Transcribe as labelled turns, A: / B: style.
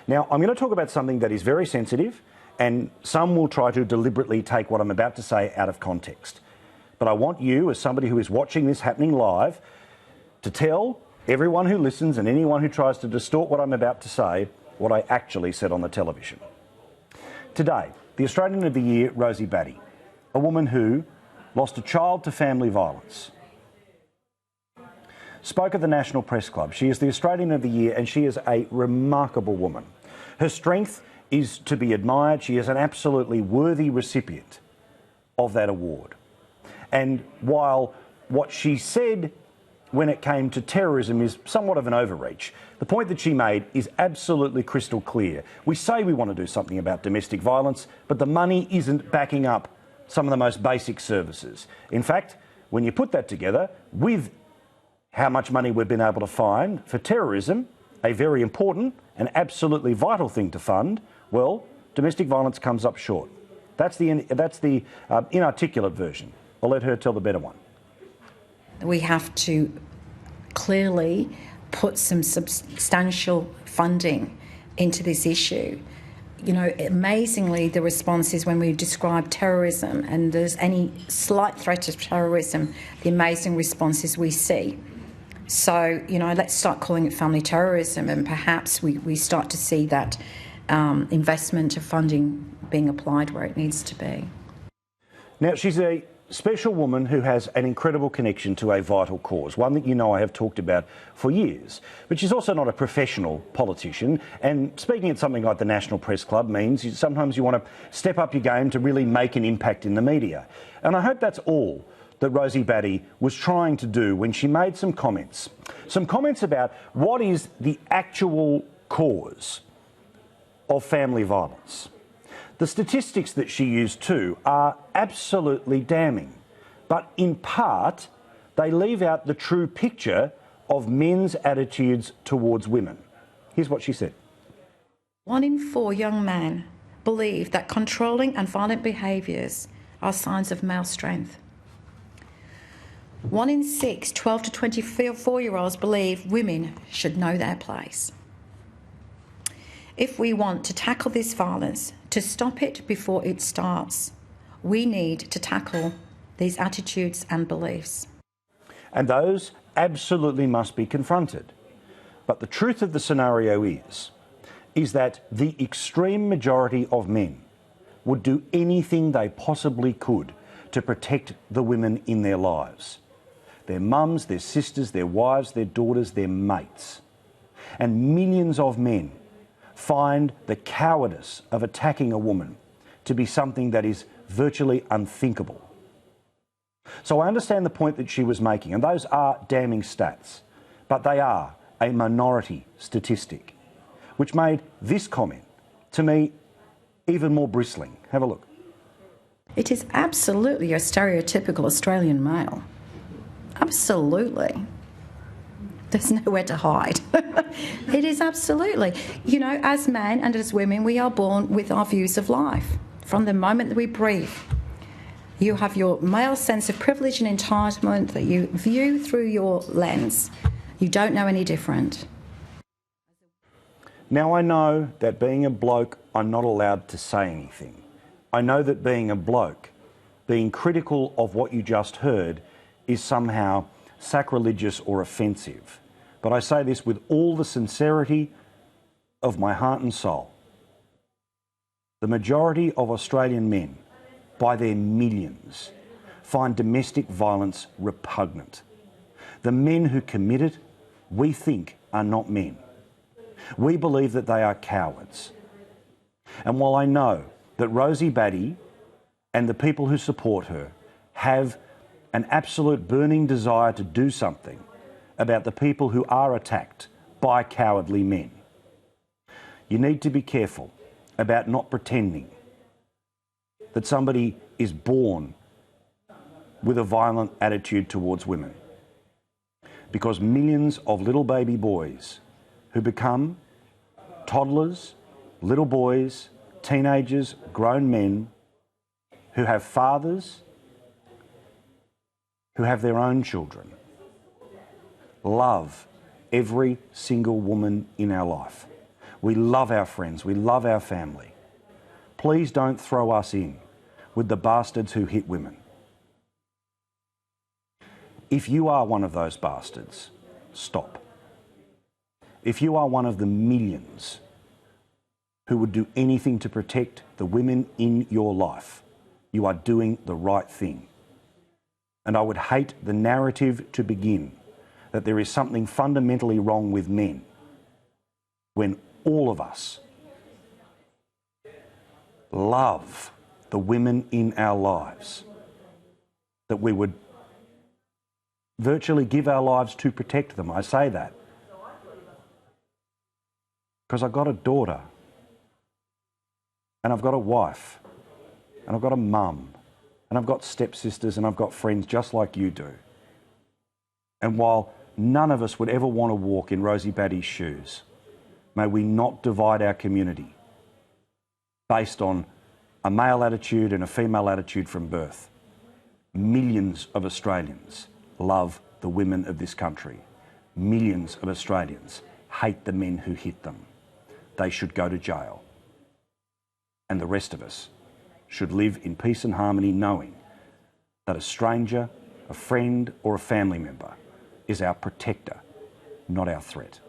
A: Now, I'm going to talk about something that is very sensitive, and some will try to deliberately take what I'm about to say out of context. But I want you, as somebody who is watching this happening live, to tell everyone who listens and anyone who tries to distort what I'm about to say what I actually said on the television. Today, the Australian of the Year, Rosie Batty, a woman who lost a child to family violence, spoke at the National Press Club. She is the Australian of the Year and she is a remarkable woman. Her strength is to be admired. She is an absolutely worthy recipient of that award. And while what she said when it came to terrorism is somewhat of an overreach, the point that she made is absolutely crystal clear. We say we want to do something about domestic violence, but the money isn't backing up some of the most basic services. In fact, when you put that together with how much money we've been able to find for terrorism, a very important and absolutely vital thing to fund, well, domestic violence comes up short. That's the inarticulate version. I'll let her tell the better one.
B: We have to clearly put some substantial funding into this issue. You know, amazingly, the responses when we describe terrorism and there's any slight threat of terrorism, the amazing responses we see. So, you know, let's start calling it family terrorism, and perhaps we start to see that investment of funding being applied where it needs to be.
A: Now, she's a special woman who has an incredible connection to a vital cause, one that you know I have talked about for years. But she's also not a professional politician, and speaking at something like the National Press Club means sometimes you want to step up your game to really make an impact in the media. And I hope that's all that Rosie Batty was trying to do when she made some comments about what is the actual cause of family violence. The statistics that she used too are absolutely damning, but in part they leave out the true picture of men's attitudes towards women. Here's what she said.
B: 1 in 4 young men believe that controlling and violent behaviours are signs of male strength. 1 in 6 12 to 24-year-olds believe women should know their place. If we want to tackle this violence, to stop it before it starts, we need to tackle these attitudes and beliefs.
A: And those absolutely must be confronted. But the truth of the scenario is that the extreme majority of men would do anything they possibly could to protect the women in their lives. Their mums, their sisters, their wives, their daughters, their mates. And millions of men find the cowardice of attacking a woman to be something that is virtually unthinkable. So I understand the point that she was making, and those are damning stats, but they are a minority statistic, which made this comment, to me, even more bristling. Have a look.
B: It is absolutely a stereotypical Australian male. Absolutely. There's nowhere to hide. It is absolutely. You know, as men and as women, we are born with our views of life. From the moment that we breathe, you have your male sense of privilege and entitlement that you view through your lens. You don't know any different.
A: Now, I know that being a bloke, I'm not allowed to say anything. I know that being a bloke, being critical of what you just heard, is somehow sacrilegious or offensive. But I say this with all the sincerity of my heart and soul. The majority of Australian men, by their millions, find domestic violence repugnant. The men who commit it, we think, are not men. We believe that they are cowards. And while I know that Rosie Batty and the people who support her have an absolute burning desire to do something about the people who are attacked by cowardly men, you need to be careful about not pretending that somebody is born with a violent attitude towards women. Because millions of little baby boys who become toddlers, little boys, teenagers, grown men, who have fathers, who have their own children, love every single woman in our life. We love our friends. We love our family. Please don't throw us in with the bastards who hit women. If you are one of those bastards, stop. If you are one of the millions who would do anything to protect the women in your life, you are doing the right thing. And I would hate the narrative to begin that there is something fundamentally wrong with men when all of us love the women in our lives, that we would virtually give our lives to protect them. I say that because I've got a daughter and I've got a wife and I've got a mum and I've got stepsisters and I've got friends just like you do. And while none of us would ever want to walk in Rosie Batty's shoes, may we not divide our community based on a male attitude and a female attitude from birth. Millions of Australians love the women of this country. Millions of Australians hate the men who hit them. They should go to jail. And the rest of us should live in peace and harmony knowing that a stranger, a friend or a family member is our protector, not our threat.